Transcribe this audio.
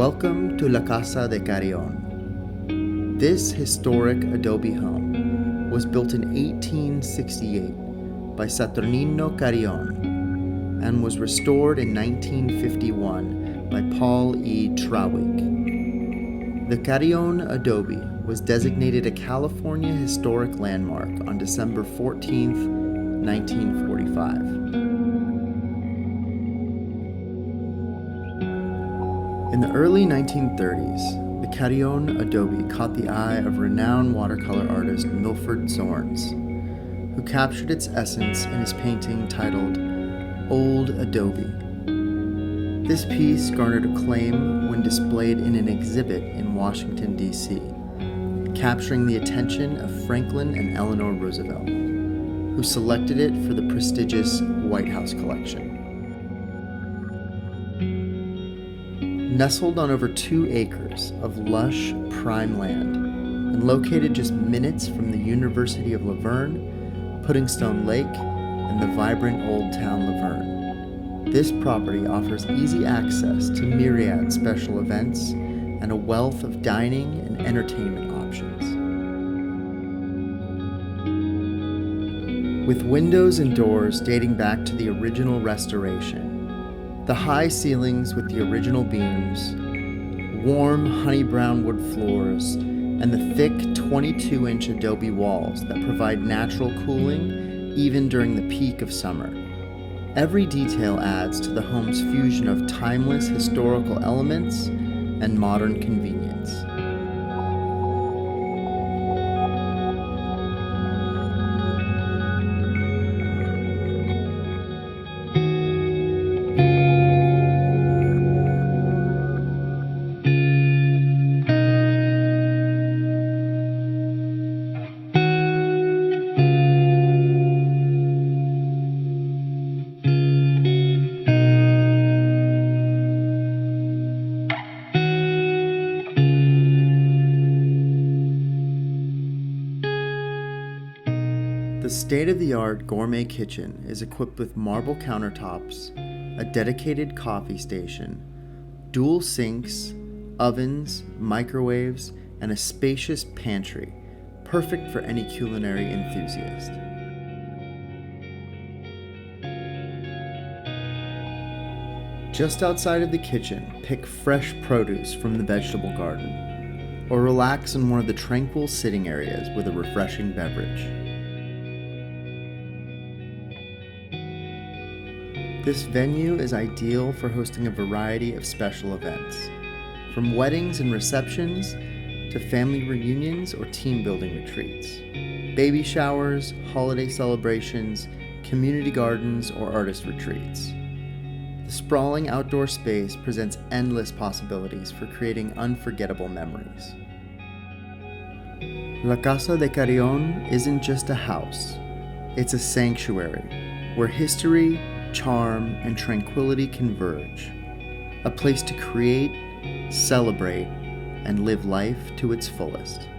Welcome to La Casa de Carrión. This historic adobe home was built in 1868 by Saturnino Carrión and was restored in 1951 by Paul E. Trawick. The Carrión Adobe was designated a California Historic Landmark on December 14, 1945. In the early 1930s, the Carrión Adobe caught the eye of renowned watercolor artist Milford Zorns, who captured its essence in his painting titled Old Adobe. This piece garnered acclaim when displayed in an exhibit in Washington, D.C., capturing the attention of Franklin and Eleanor Roosevelt, who selected it for the prestigious White House collection. Nestled on over 2 acres of lush, prime land, and located just minutes from the University of Laverne, Puddingstone Lake, and the vibrant Old Town Laverne, this property offers easy access to myriad special events and a wealth of dining and entertainment options. With windows and doors dating back to the original restoration, the high ceilings with the original beams, warm honey brown wood floors, and the thick 22-inch adobe walls that provide natural cooling even during the peak of summer. Every detail adds to the home's fusion of timeless historical elements and modern convenience. The state-of-the-art gourmet kitchen is equipped with marble countertops, a dedicated coffee station, dual sinks, ovens, microwaves, and a spacious pantry, perfect for any culinary enthusiast. Just outside of the kitchen, pick fresh produce from the vegetable garden, or relax in one of the tranquil sitting areas with a refreshing beverage. This venue is ideal for hosting a variety of special events, from weddings and receptions to family reunions or team-building retreats, baby showers, holiday celebrations, community gardens, or artist retreats. The sprawling outdoor space presents endless possibilities for creating unforgettable memories. La Casa de Carrión isn't just a house, it's a sanctuary where history, charm, and tranquility converge, a place to create, celebrate, and live life to its fullest.